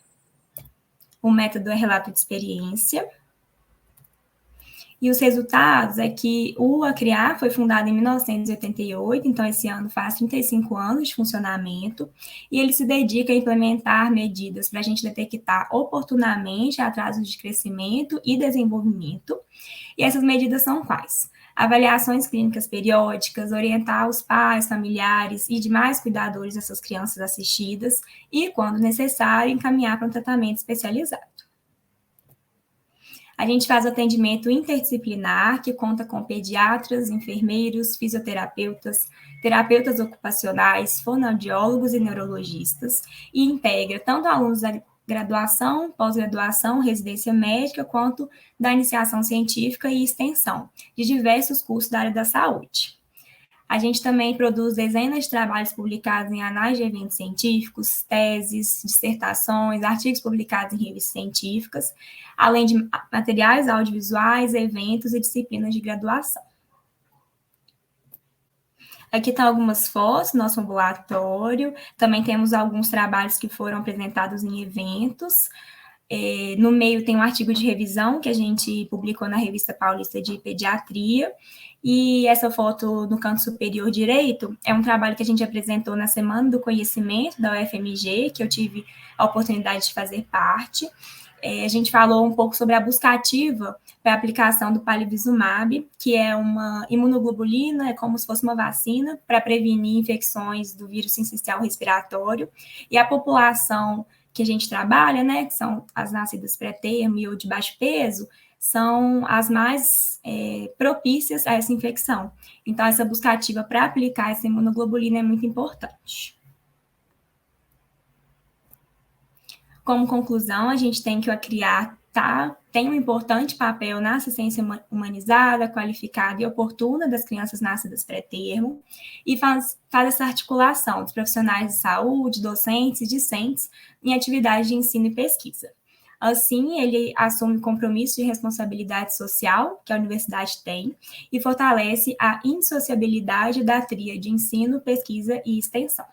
O método é relato de experiência. E os resultados é que o ACRIAR foi fundado em 1988, então esse ano faz 35 anos de funcionamento, e ele se dedica a implementar medidas para a gente detectar oportunamente atrasos de crescimento e desenvolvimento. E essas medidas são quais? avaliações clínicas periódicas, orientar os pais, familiares e demais cuidadores dessas crianças assistidas e, quando necessário, encaminhar para um tratamento especializado. A gente faz o atendimento interdisciplinar, que conta com pediatras, enfermeiros, fisioterapeutas, terapeutas ocupacionais, fonoaudiólogos e neurologistas, e integra tanto alunos da graduação, pós-graduação, residência médica, quanto da iniciação científica e extensão, de diversos cursos da área da saúde. A gente também produz dezenas de trabalhos publicados em anais de eventos científicos, teses, dissertações, artigos publicados em revistas científicas, além de materiais audiovisuais, eventos e disciplinas de graduação. Aqui estão algumas fotos do nosso ambulatório, também temos alguns trabalhos que foram apresentados em eventos. No meio tem um artigo de revisão que a gente publicou na Revista Paulista de Pediatria, e essa foto no canto superior direito é um trabalho que a gente apresentou na Semana do Conhecimento da UFMG, que eu tive a oportunidade de fazer parte. A gente falou um pouco sobre a busca ativa para a aplicação do palivizumab, que é uma imunoglobulina, é como se fosse uma vacina para prevenir infecções do vírus sincicial respiratório, e a população que a gente trabalha, né, que são as nascidas pré-termo e ou de baixo peso, são as mais propícias a essa infecção. Então, essa busca ativa para aplicar essa imunoglobulina é muito importante. Como conclusão, a gente tem que o ACRIAR tem um importante papel na assistência humanizada, qualificada e oportuna das crianças nascidas pré-termo, e faz essa articulação dos profissionais de saúde, docentes e discentes em atividades de ensino e pesquisa. Assim, ele assume o compromisso de responsabilidade social que a universidade tem e fortalece a indissociabilidade da tríade ensino, pesquisa e extensão.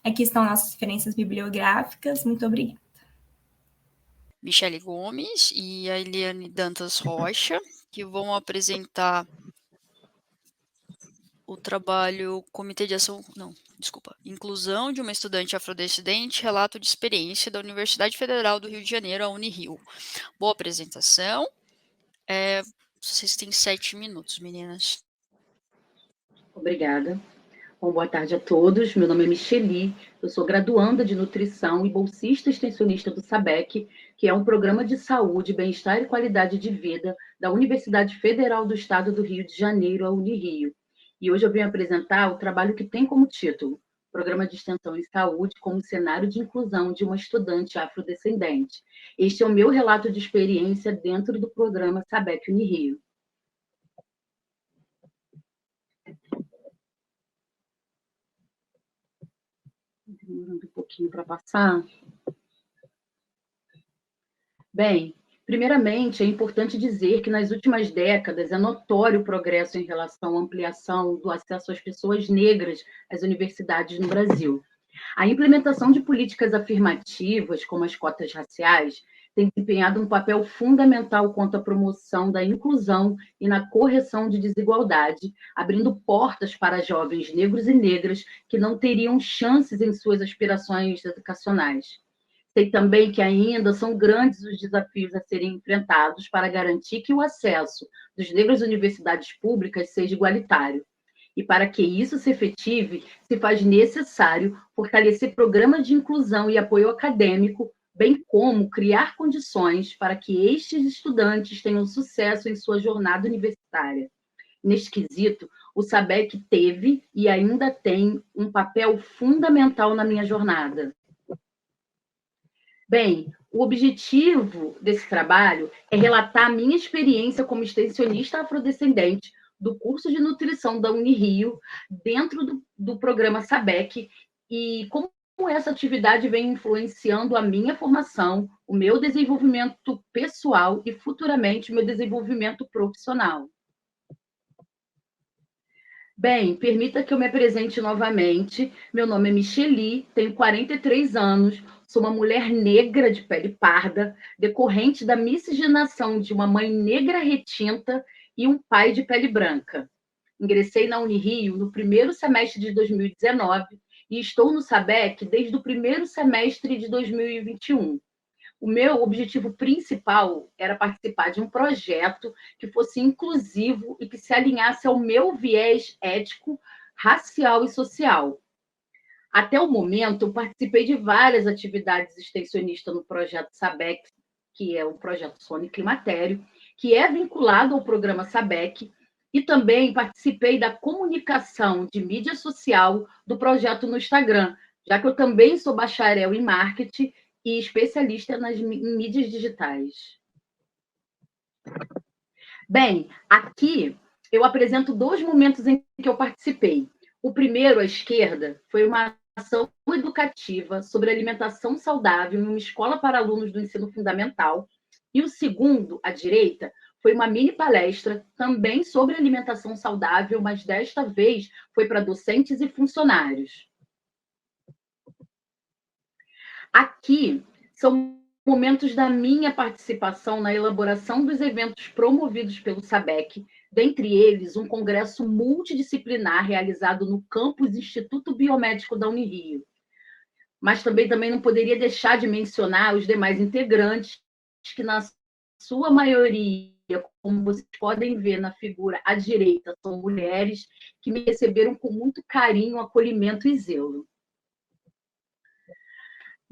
Aqui estão nossas referências bibliográficas. Muito obrigada. Michele Gomes e a Eliane Dantas Rocha, que vão apresentar o trabalho Comitê de Ação, Inclusão de uma Estudante Afrodescendente, Relato de Experiência da Universidade Federal do Rio de Janeiro, a Unirio. Boa apresentação. Vocês têm 7 minutos, meninas. Obrigada. Bom, boa tarde a todos. Meu nome é Micheli, eu sou graduanda de nutrição e bolsista extensionista do SABEC, que é um programa de saúde, bem-estar e qualidade de vida da Universidade Federal do Estado do Rio de Janeiro, a Unirio. E hoje eu venho apresentar o trabalho que tem como título Programa de Extensão em Saúde como cenário de inclusão de uma estudante afrodescendente. Este é o meu relato de experiência dentro do programa SABEC Unirio. Demorando um pouquinho para passar. Bem, primeiramente, é importante dizer que nas últimas décadas é notório o progresso em relação à ampliação do acesso às pessoas negras às universidades no Brasil. A implementação de políticas afirmativas, como as cotas raciais, tem desempenhado um papel fundamental quanto à promoção da inclusão e na correção de desigualdade, abrindo portas para jovens negros e negras que não teriam chances em suas aspirações educacionais. Sei também que ainda são grandes os desafios a serem enfrentados para garantir que o acesso dos negros às universidades públicas seja igualitário. E para que isso se efetive, se faz necessário fortalecer programas de inclusão e apoio acadêmico, bem como criar condições para que estes estudantes tenham sucesso em sua jornada universitária. Neste quesito, o SABEC teve e ainda tem um papel fundamental na minha jornada. Bem, o objetivo desse trabalho é relatar a minha experiência como extensionista afrodescendente do curso de nutrição da Unirio dentro do programa SABEC e como essa atividade vem influenciando a minha formação, o meu desenvolvimento pessoal e, futuramente, o meu desenvolvimento profissional. Bem, permita que eu me apresente novamente. Meu nome é Micheli, tenho 43 anos, sou uma mulher negra de pele parda, decorrente da miscigenação de uma mãe negra retinta e um pai de pele branca. Ingressei na Unirio no primeiro semestre de 2019 e estou no SABEC desde o primeiro semestre de 2021. O meu objetivo principal era participar de um projeto que fosse inclusivo e que se alinhasse ao meu viés ético, racial e social. Até o momento, eu participei de várias atividades extensionistas no projeto SABEC, que é o projeto Sônia Climatério, que é vinculado ao programa SABEC, e também participei da comunicação de mídia social do projeto no Instagram, já que eu também sou bacharel em marketing e especialista nas mídias digitais. Bem, aqui eu apresento 2 momentos em que eu participei. O primeiro, à esquerda, foi uma ação educativa sobre alimentação saudável em uma escola para alunos do ensino fundamental. E o segundo, à direita, foi uma mini palestra também sobre alimentação saudável, mas desta vez foi para docentes e funcionários. Aqui são momentos da minha participação na elaboração dos eventos promovidos pelo SABEC, dentre eles um congresso multidisciplinar realizado no campus Instituto Biomédico da Unirio. Mas também não poderia deixar de mencionar os demais integrantes, que na sua maioria, como vocês podem ver na figura à direita, são mulheres que me receberam com muito carinho, acolhimento e zelo.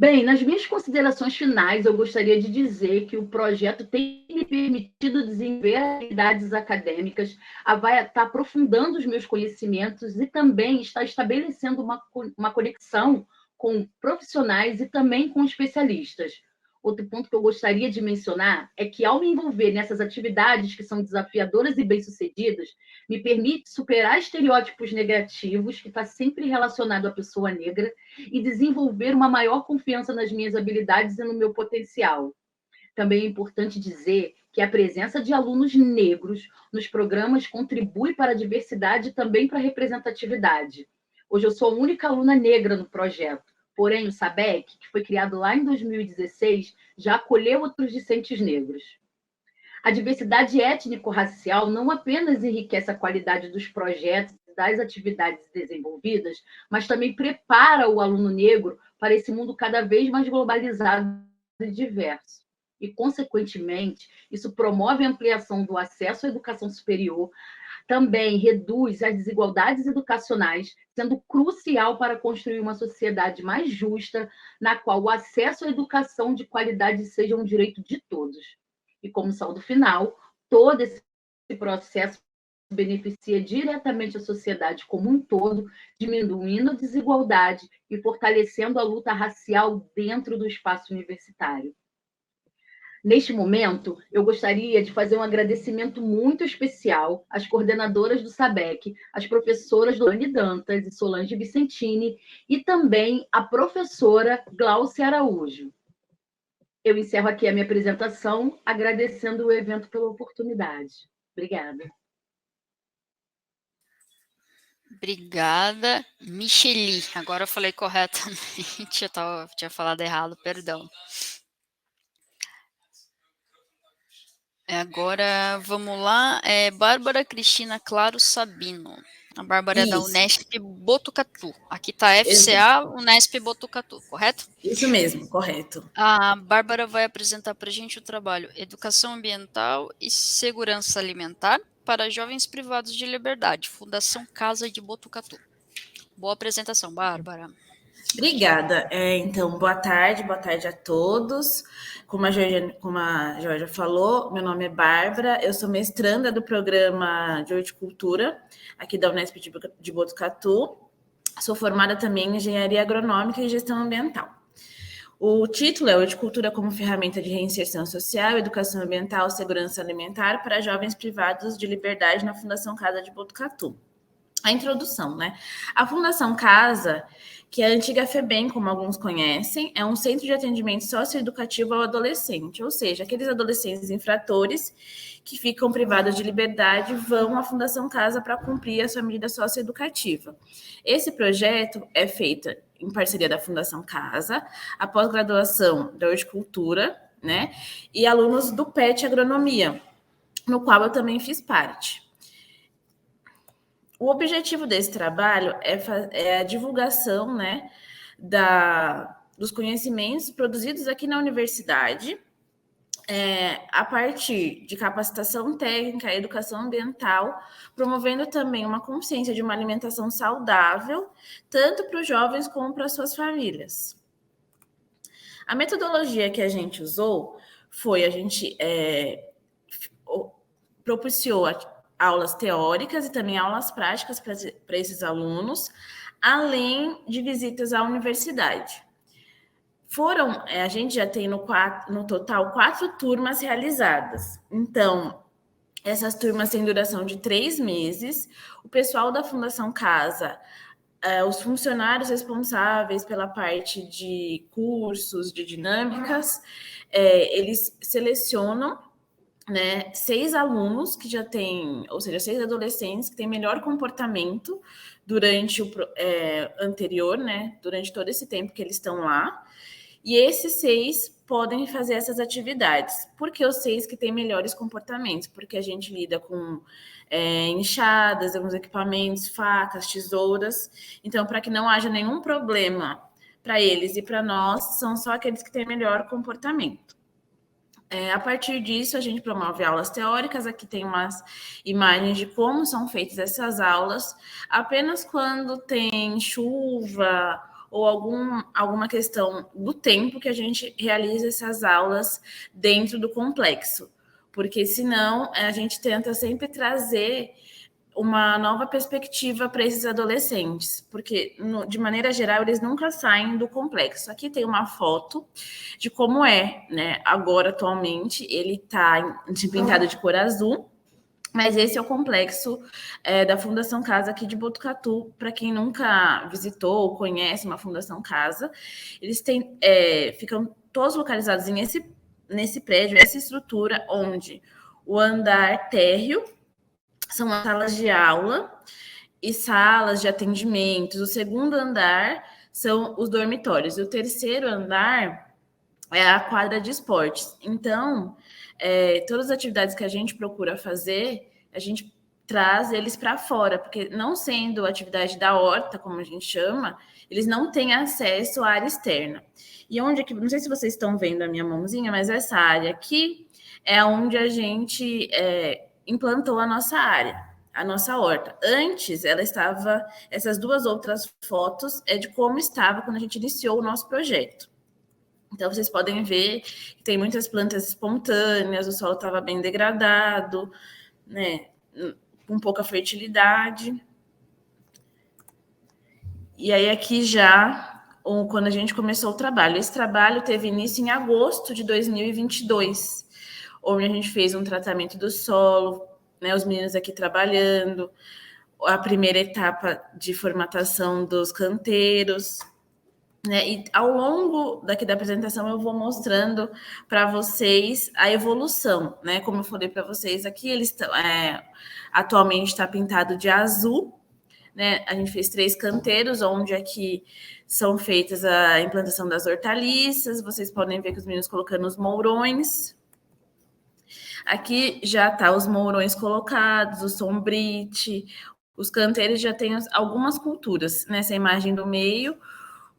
Bem, nas minhas considerações finais, eu gostaria de dizer que o projeto tem me permitido desenvolver habilidades acadêmicas, vai estar aprofundando os meus conhecimentos e também está estabelecendo uma conexão com profissionais e também com especialistas. Outro ponto que eu gostaria de mencionar é que, ao me envolver nessas atividades que são desafiadoras e bem-sucedidas, me permite superar estereótipos negativos, que está sempre relacionado à pessoa negra, e desenvolver uma maior confiança nas minhas habilidades e no meu potencial. Também é importante dizer que a presença de alunos negros nos programas contribui para a diversidade e também para a representatividade. Hoje eu sou a única aluna negra no projeto, porém o SABEC, que foi criado lá em 2016, já acolheu outros discentes negros. A diversidade étnico-racial não apenas enriquece a qualidade dos projetos e das atividades desenvolvidas, mas também prepara o aluno negro para esse mundo cada vez mais globalizado e diverso. E, consequentemente, isso promove a ampliação do acesso à educação superior, também reduz as desigualdades educacionais, sendo crucial para construir uma sociedade mais justa, na qual o acesso à educação de qualidade seja um direito de todos. E, como saldo final, todo esse processo beneficia diretamente a sociedade como um todo, diminuindo a desigualdade e fortalecendo a luta racial dentro do espaço universitário. Neste momento, eu gostaria de fazer um agradecimento muito especial às coordenadoras do SABEC, às professoras Dani Dantas e Solange Vicentini, e também à professora Glaucia Araújo. Eu encerro aqui a minha apresentação, agradecendo o evento pela oportunidade. Obrigada. Obrigada, Micheli. Agora eu falei corretamente, eu tinha falado errado, perdão. Agora, vamos lá. Bárbara Cristina Claro Sabino. A Bárbara é da Unesp Botucatu. Aqui está FCA Unesp Botucatu, correto? Isso mesmo, correto. A Bárbara vai apresentar para a gente o trabalho Educação Ambiental e Segurança Alimentar para Jovens Privados de Liberdade, Fundação Casa de Botucatu. Boa apresentação, Bárbara. Obrigada. Então, boa tarde a todos. Como a Georgia falou, meu nome é Bárbara, eu sou mestranda do programa de horticultura aqui da Unesp de Botucatu. Sou formada também em Engenharia Agronômica e Gestão Ambiental. O título é Horticultura como Ferramenta de Reinserção Social, Educação Ambiental, Segurança Alimentar para Jovens Privados de Liberdade na Fundação Casa de Botucatu. A introdução, né? A Fundação Casa, que é a antiga FEBEM, como alguns conhecem, é um centro de atendimento socioeducativo ao adolescente, ou seja, aqueles adolescentes infratores que ficam privados de liberdade vão à Fundação Casa para cumprir a sua medida socioeducativa. Esse projeto é feito em parceria da Fundação Casa, a pós-graduação da horticultura, né, e alunos do PET Agronomia, no qual eu também fiz parte. O objetivo desse trabalho é a divulgação, né, dos conhecimentos produzidos aqui na universidade, a partir de capacitação técnica, educação ambiental, promovendo também uma consciência de uma alimentação saudável, tanto para os jovens como para suas famílias. A metodologia que a gente usou foi, a gente propiciou aulas teóricas e também aulas práticas para esses alunos, além de visitas à universidade. A gente já tem no total 4 turmas realizadas. Então, essas turmas têm duração de 3 meses. O pessoal da Fundação Casa, os funcionários responsáveis pela parte de cursos, de dinâmicas, eles selecionam, né, 6 alunos que já têm, ou seja, 6 adolescentes que têm melhor comportamento durante o anterior, né, durante todo esse tempo que eles estão lá. E esses 6 podem fazer essas atividades. Por que os 6 que têm melhores comportamentos? Porque a gente lida com enxadas, alguns equipamentos, facas, tesouras. Então, para que não haja nenhum problema para eles e para nós, são só aqueles que têm melhor comportamento. A partir disso, a gente promove aulas teóricas. Aqui tem umas imagens de como são feitas essas aulas. Apenas quando tem chuva ou alguma questão do tempo que a gente realiza essas aulas dentro do complexo. Porque, senão, a gente tenta sempre trazer uma nova perspectiva para esses adolescentes, porque, de maneira geral, eles nunca saem do complexo. Aqui tem uma foto de como né? Agora, atualmente, ele está pintado de cor azul, mas esse é o complexo da Fundação Casa aqui de Botucatu. Para quem nunca visitou ou conhece uma Fundação Casa, eles ficam todos localizados nesse prédio, essa estrutura, onde o andar térreo são as salas de aula e salas de atendimentos. O segundo andar são os dormitórios. E o terceiro andar é a quadra de esportes. Então, todas as atividades que a gente procura fazer, a gente traz eles para fora, porque não sendo atividade da horta, como a gente chama, eles não têm acesso à área externa. E onde aqui, não sei se vocês estão vendo a minha mãozinha, mas essa área aqui é onde a gente implantou a nossa área, a nossa horta. Antes, ela estava... Essas 2 outras fotos de como estava quando a gente iniciou o nosso projeto. Então, vocês podem ver que tem muitas plantas espontâneas, o solo estava bem degradado, né, com pouca fertilidade. E aí, aqui já, quando a gente começou o trabalho. Esse trabalho teve início em agosto de 2022, onde a gente fez um tratamento do solo, né, os meninos aqui trabalhando, a primeira etapa de formatação dos canteiros, né, e ao longo da apresentação eu vou mostrando para vocês a evolução, né? Como eu falei para vocês aqui, eles atualmente está pintado de azul, né? A gente fez 3 canteiros, onde aqui são feitas a implantação das hortaliças. Vocês podem ver que os meninos colocando os mourões. Aqui já tá os mourões colocados, o sombrite, os canteiros já tem algumas culturas. Nessa imagem do meio,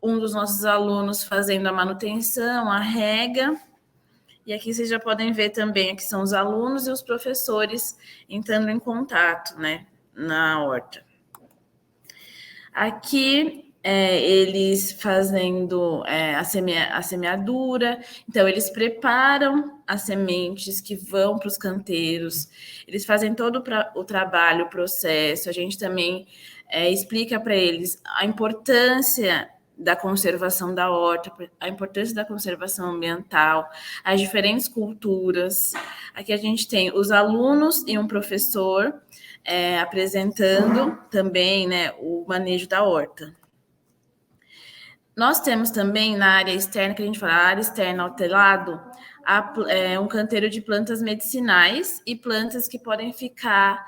um dos nossos alunos fazendo a manutenção, a rega. E aqui vocês já podem ver também, aqui são os alunos e os professores entrando em contato, né, na horta. Aqui, eles fazendo a semeadura. Então, eles preparam as sementes que vão para os canteiros, eles fazem todo o trabalho, o processo. A gente também explica para eles a importância da conservação da horta, a importância da conservação ambiental, as diferentes culturas. Aqui a gente tem os alunos e um professor apresentando também, né, o manejo da horta. Nós temos também na área externa, que a gente fala, a área externa ao telado, um canteiro de plantas medicinais e plantas que podem ficar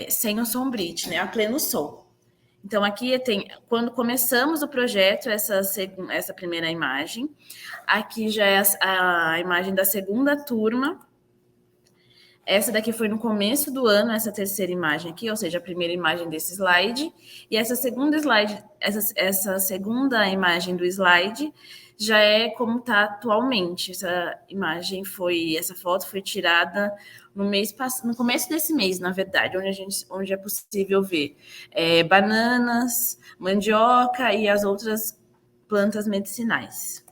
sem o sombrite, né, a pleno sol. Então, aqui quando começamos o projeto, essa primeira imagem. Aqui já é a imagem da segunda turma. Essa daqui foi no começo do ano, essa terceira imagem aqui, ou seja, a primeira imagem desse slide. E essa segunda slide, essa segunda imagem do slide já é como está atualmente. Essa foto foi tirada no começo desse mês, na verdade, onde é possível ver bananas, mandioca e as outras plantas medicinais.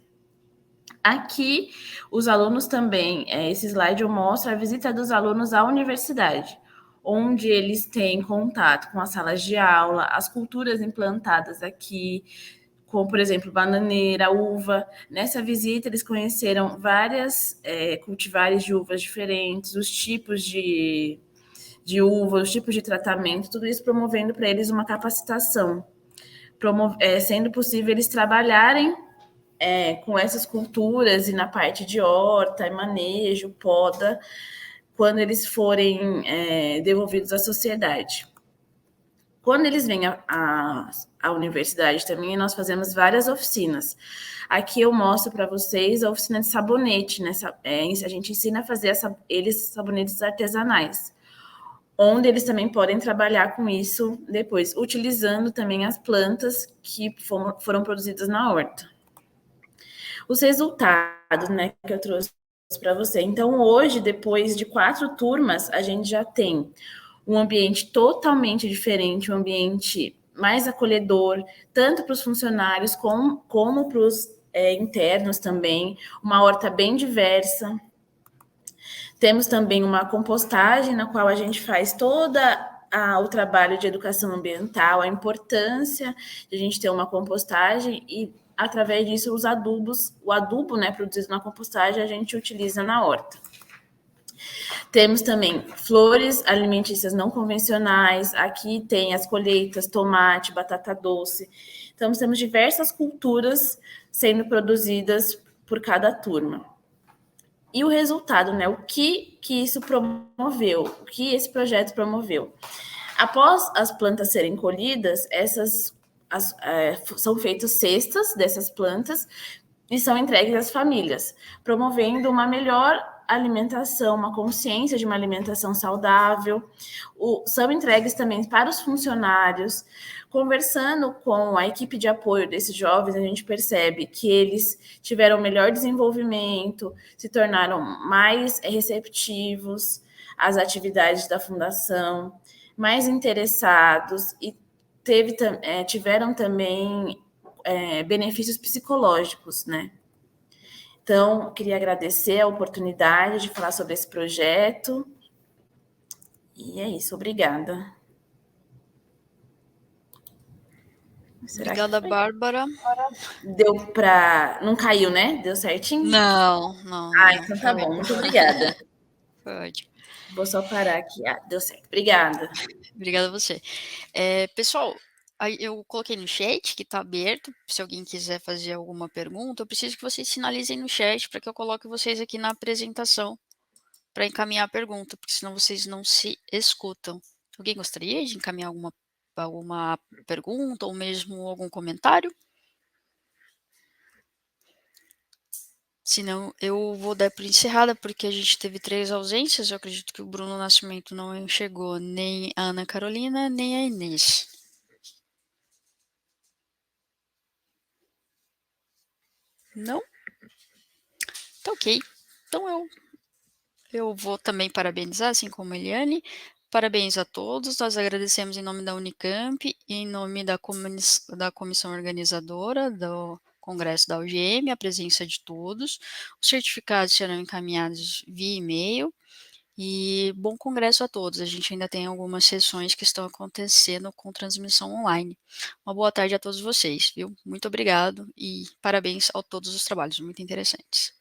Aqui, os alunos também, esse slide eu mostro a visita dos alunos à universidade, onde eles têm contato com as salas de aula, as culturas implantadas aqui, como, por exemplo, bananeira, uva. Nessa visita, eles conheceram várias cultivares de uvas diferentes, os tipos de uva, os tipos de tratamento, tudo isso promovendo para eles uma capacitação, sendo possível eles trabalharem com essas culturas e na parte de horta, manejo, poda, quando eles forem devolvidos à sociedade. Quando eles vêm à universidade também, nós fazemos várias oficinas. Aqui eu mostro para vocês a oficina de sabonete. A gente ensina a fazer eles sabonetes artesanais, onde eles também podem trabalhar com isso depois, utilizando também as plantas que foram produzidas na horta. Os resultados, né, que eu trouxe para você. Então, hoje, depois de 4 turmas, a gente já tem um ambiente totalmente diferente, um ambiente mais acolhedor, tanto para os funcionários como para os internos também, uma horta bem diversa. Temos também uma compostagem, na qual a gente faz o trabalho de educação ambiental, a importância de a gente ter uma compostagem e, através disso, o adubo, né, produzido na compostagem, a gente utiliza na horta. Temos também flores alimentícias não convencionais, aqui tem as colheitas, tomate, batata doce. Então, temos diversas culturas sendo produzidas por cada turma. E o resultado, né? O que isso promoveu? O que esse projeto promoveu? Após as plantas serem colhidas, são feitas cestas dessas plantas e são entregues às famílias, promovendo uma melhor alimentação, uma consciência de uma alimentação saudável. São entregues também para os funcionários. Conversando com a equipe de apoio desses jovens, a gente percebe que eles tiveram melhor desenvolvimento, se tornaram mais receptivos às atividades da fundação, mais interessados e tiveram também benefícios psicológicos, né? Então, queria agradecer a oportunidade de falar sobre esse projeto. E é isso, obrigada. Obrigada, Bárbara. Deu para... Não caiu, né? Deu certinho? Não. Então tá bom. Muito obrigada. Pode. Vou só parar aqui. Deu certo. Obrigada. Obrigada a você. Pessoal, eu coloquei no chat, que está aberto. Se alguém quiser fazer alguma pergunta, eu preciso que vocês sinalizem no chat para que eu coloque vocês aqui na apresentação para encaminhar a pergunta, porque senão vocês não se escutam. Alguém gostaria de encaminhar alguma pergunta ou mesmo algum comentário? Se não, eu vou dar por encerrada, porque a gente teve 3 ausências. Eu acredito que o Bruno Nascimento não chegou, nem a Ana Carolina, nem a Inês. Não? Tá ok. Então eu vou também parabenizar, assim como a Eliane. Parabéns a todos. Nós agradecemos em nome da Unicamp e em nome da comissão organizadora do Congresso da UGM, a presença de todos. Os certificados serão encaminhados via e-mail. E bom congresso a todos. A gente ainda tem algumas sessões que estão acontecendo com transmissão online. Uma boa tarde a todos vocês, viu? Muito obrigado e parabéns a todos os trabalhos, muito interessantes.